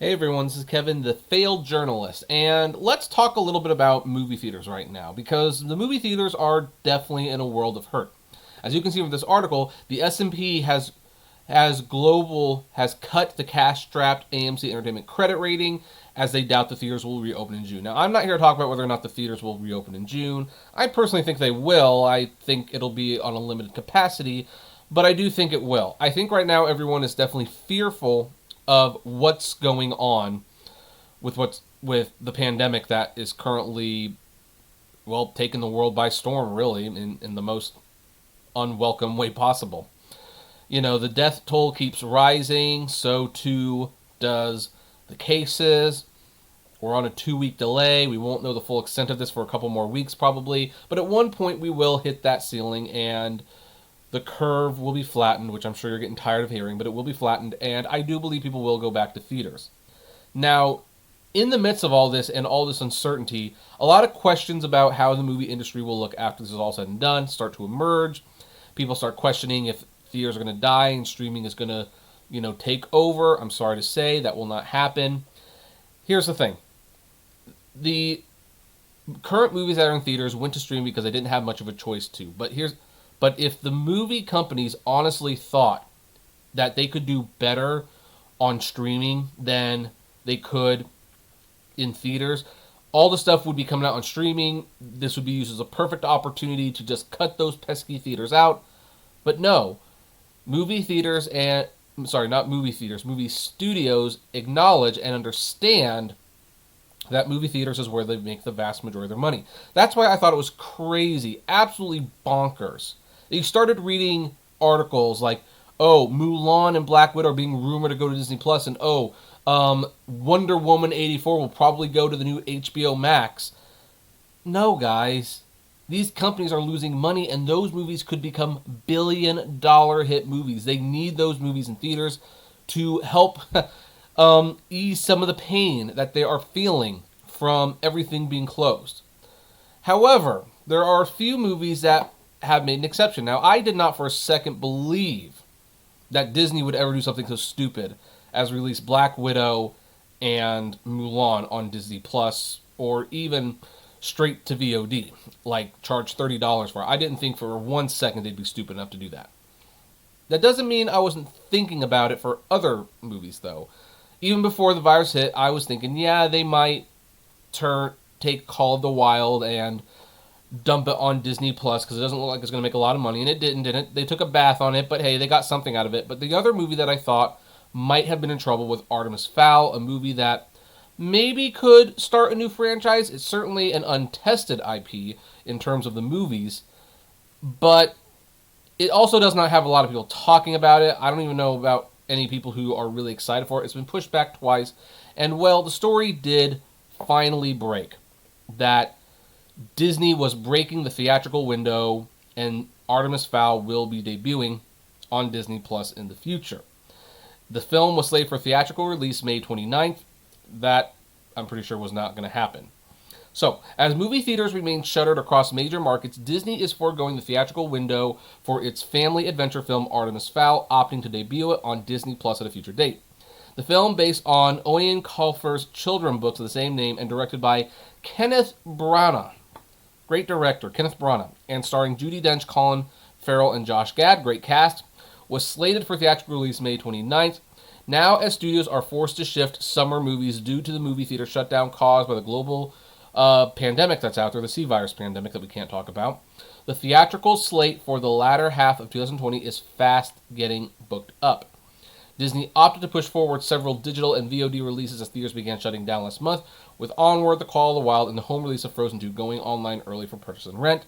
Hey everyone, this is Kevin, the failed journalist, and let's talk a little bit about movie theaters right now, because the movie theaters are definitely in a world of hurt. As you can see from this article, the S&P has cut the cash-strapped AMC Entertainment credit rating as they doubt the theaters will reopen in June. Now, I'm not here to talk about whether or not the theaters will reopen in June. I personally think they will. I think it'll be on a limited capacity, but I do think it will. I think right now everyone is definitely fearful of what's going on with the pandemic that is currently, well, taking the world by storm, really, in the most unwelcome way possible. You know, the death toll keeps rising, so too does the cases. We're on a 2-week delay. We won't know the full extent of this for a couple more weeks probably, but at one point we will hit that ceiling and the curve will be flattened, which I'm sure you're getting tired of hearing, but it will be flattened, and I do believe people will go back to theaters. Now, in the midst of all this and all this uncertainty, a lot of questions about how the movie industry will look after this is all said and done start to emerge. People start questioning if theaters are going to die and streaming is going to, take over. I'm sorry to say that will not happen. Here's the thing. The current movies that are in theaters went to stream because they didn't have much of a choice to. But if the movie companies honestly thought that they could do better on streaming than they could in theaters, all the stuff would be coming out on streaming. This would be used as a perfect opportunity to just cut those pesky theaters out. But no, movie studios acknowledge and understand that movie theaters is where they make the vast majority of their money. That's why I thought it was crazy, absolutely bonkers. You started reading articles like, oh, Mulan and Black Widow are being rumored to go to Disney Plus, and Wonder Woman 84 will probably go to the new HBO Max. No, guys. These companies are losing money, and those movies could become billion-dollar hit movies. They need those movies in theaters to help ease some of the pain that they are feeling from everything being closed. However, there are a few movies that have made an exception. Now, I did not for a second believe that Disney would ever do something so stupid as release Black Widow and Mulan on Disney Plus, or even straight to VOD, like charge $30 for it. I didn't think for 1 second they'd be stupid enough to do that. That doesn't mean I wasn't thinking about it for other movies, though. Even before the virus hit, I was thinking, yeah, they might take Call of the Wild and dump it on Disney Plus because it doesn't look like it's going to make a lot of money, and it didn't. They took a bath on it, but hey, they got something out of it. But the other movie that I thought might have been in trouble with Artemis Fowl, a movie that maybe could start a new franchise. It's certainly an untested IP in terms of the movies, but it also does not have a lot of people talking about it. I don't even know about any people who are really excited for it. It's been pushed back twice, and well, the story did finally break that Disney was breaking the theatrical window, and Artemis Fowl will be debuting on Disney Plus in the future. The film was slated for theatrical release May 29th. That, I'm pretty sure, was not going to happen. So, as movie theaters remain shuttered across major markets, Disney is foregoing the theatrical window for its family adventure film Artemis Fowl, opting to debut it on Disney Plus at a future date. The film, based on Owain Colfer's children's books of the same name and directed by Kenneth Branagh, great director, Kenneth Branagh, and starring Judi Dench, Colin Farrell, and Josh Gad, great cast, was slated for theatrical release May 29th. Now, as studios are forced to shift summer movies due to the movie theater shutdown caused by the global pandemic that's out there, the C-virus pandemic that we can't talk about, the theatrical slate for the latter half of 2020 is fast getting booked up. Disney opted to push forward several digital and VOD releases as theaters began shutting down last month, with Onward, The Call of the Wild, and the home release of Frozen 2 going online early for purchase and rent.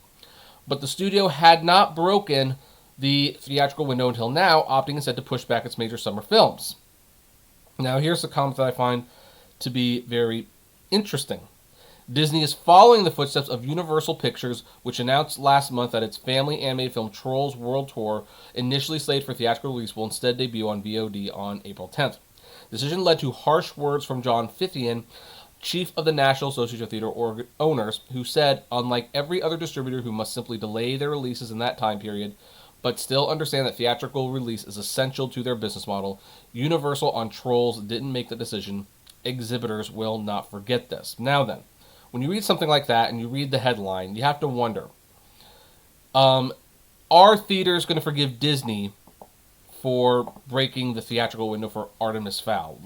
But the studio had not broken the theatrical window until now, opting instead to push back its major summer films. Now, here's the comment that I find to be very interesting. Disney is following the footsteps of Universal Pictures, which announced last month that its family animated film Trolls World Tour, initially slated for theatrical release, will instead debut on VOD on April 10th. The decision led to harsh words from John Fithian, chief of the National Association of Theater Owners, who said, unlike every other distributor who must simply delay their releases in that time period, but still understand that theatrical release is essential to their business model, Universal on Trolls didn't make the decision exhibitors will not forget this. Now then, when you read something like that and you read the headline, you have to wonder, are theaters going to forgive Disney for breaking the theatrical window for Artemis Fowl?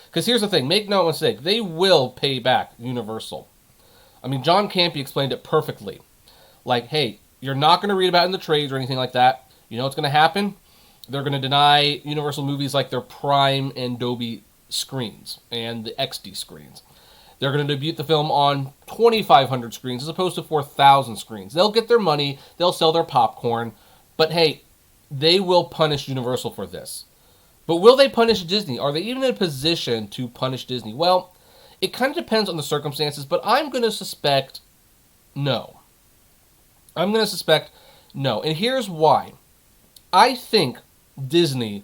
Because here's the thing, make no mistake, they will pay back Universal. I mean, John Campy explained it perfectly. Hey, you're not going to read about it in the trades or anything like that. You know what's going to happen? They're going to deny Universal movies like their Prime and Dolby screens and the XD screens. They're going to debut the film on 2,500 screens as opposed to 4,000 screens. They'll get their money. They'll sell their popcorn. But hey, they will punish Universal for this. But will they punish Disney? Are they even in a position to punish Disney? Well, it kind of depends on the circumstances, but I'm going to suspect no. I'm going to suspect no. And here's why. I think Disney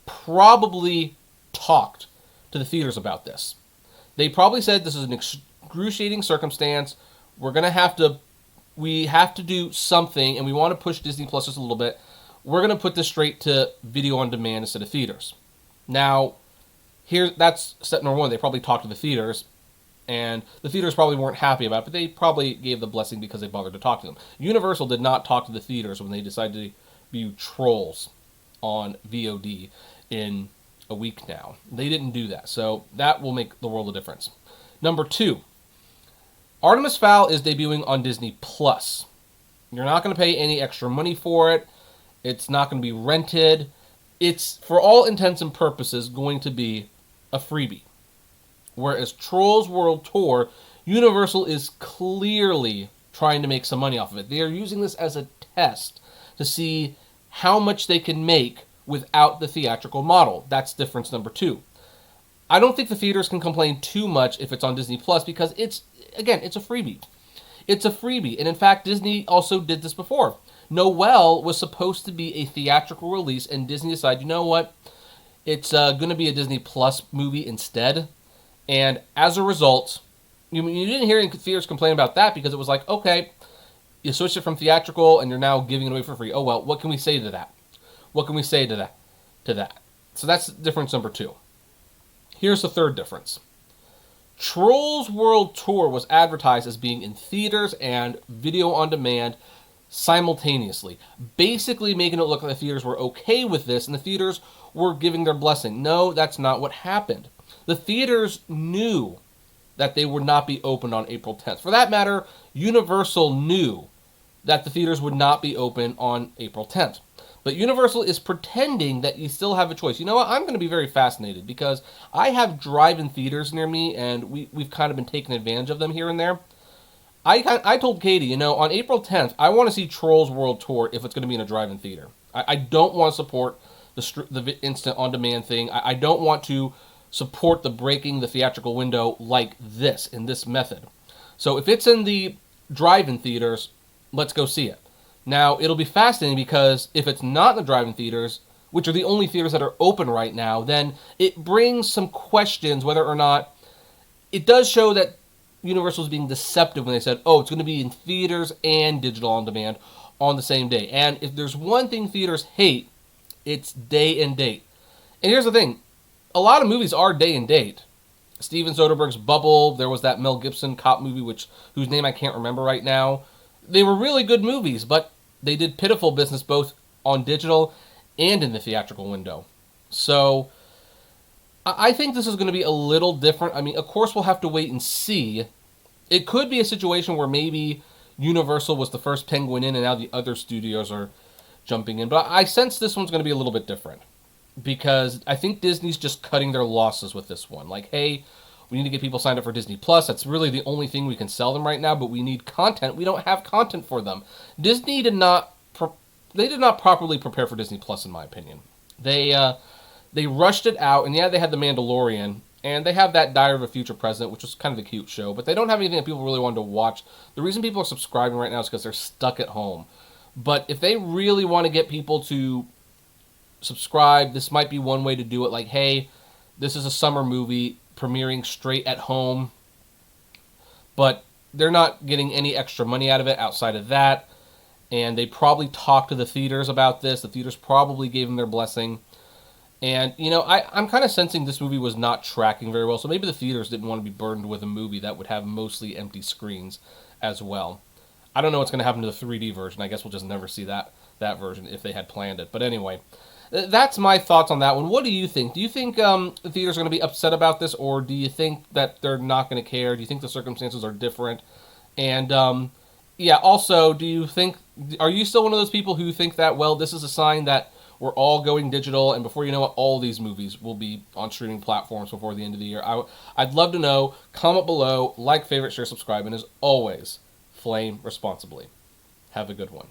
probably talked to the theaters about this. They probably said this is an excruciating circumstance. We have to do something, and we want to push Disney Plus just a little bit. We're going to put this straight to video on demand instead of theaters. Now, that's step number one. They probably talked to the theaters, and the theaters probably weren't happy about it, but they probably gave the blessing because they bothered to talk to them. Universal did not talk to the theaters when they decided to view Trolls on VOD in a week now. They didn't do that, so that will make the world of difference. Number two, Artemis Fowl is debuting on Disney Plus. You're not going to pay any extra money for it. It's not going to be rented. It's, for all intents and purposes, going to be a freebie. Whereas Trolls World Tour, Universal is clearly trying to make some money off of it. They are using this as a test to see how much they can make without the theatrical model. That's difference number two. I don't think the theaters can complain too much if it's on Disney Plus because it's a freebie. It's a freebie. And in fact, Disney also did this before. Noelle was supposed to be a theatrical release, and Disney decided, you know what? It's going to be a Disney Plus movie instead. And as a result, you didn't hear any theaters complain about that because it was like, okay, you switched it from theatrical and you're now giving it away for free. Oh, well, what can we say to that? What can we say to that? So that's difference number two. Here's the third difference. Trolls World Tour was advertised as being in theaters and video on demand simultaneously, basically making it look like the theaters were okay with this and the theaters were giving their blessing. No, that's not what happened. The theaters knew that they would not be open on April 10th. For that matter, Universal knew that the theaters would not be open on April 10th. But Universal is pretending that you still have a choice. You know what? I'm going to be very fascinated because I have drive-in theaters near me, and we've kind of been taking advantage of them here and there. I told Katie, on April 10th, I want to see Trolls World Tour if it's going to be in a drive-in theater. I don't want to support the instant on-demand thing. I don't want to support the breaking the theatrical window like this, in this method. So if it's in the drive-in theaters, let's go see it. Now, it'll be fascinating because if it's not in the drive-in theaters, which are the only theaters that are open right now, then it brings some questions whether or not it does show that Universal is being deceptive when they said, oh, it's going to be in theaters and digital on demand on the same day. And if there's one thing theaters hate, it's day and date. And here's the thing. A lot of movies are day and date. Steven Soderbergh's Bubble, there was that Mel Gibson cop movie, whose name I can't remember right now. They were really good movies, but they did pitiful business both on digital and in the theatrical window. So I think this is going to be a little different. I mean, of course, we'll have to wait and see. It could be a situation where maybe Universal was the first penguin in and now the other studios are jumping in. But I sense this one's going to be a little bit different because I think Disney's just cutting their losses with this one. Like, hey, we need to get people signed up for Disney Plus. That's really the only thing we can sell them right now, but we need content. We don't have content for them. Disney did not properly prepare for Disney Plus, in my opinion. They rushed it out, and yeah, they had The Mandalorian, and they have that Diary of a Future President, which was kind of a cute show, but they don't have anything that people really wanted to watch. The reason people are subscribing right now is because they're stuck at home. But if they really want to get people to subscribe, this might be one way to do it. Like, hey, this is a summer movie premiering straight at home, but they're not getting any extra money out of it outside of that, and they probably talked to the theaters about this. The theaters probably gave them their blessing. And, I'm kind of sensing this movie was not tracking very well, so maybe the theaters didn't want to be burdened with a movie that would have mostly empty screens as well. I don't know what's going to happen to the 3D version. I guess we'll just never see that version if they had planned it. But anyway, that's my thoughts on that one. What do you think? Do you think the theaters are going to be upset about this, or do you think that they're not going to care? Do you think the circumstances are different? And yeah, also, are you still one of those people who think that, well, this is a sign that we're all going digital, and before you know it, all these movies will be on streaming platforms before the end of the year? I'd love to know. Comment below, like, favorite, share, subscribe, and as always, flame responsibly. Have a good one.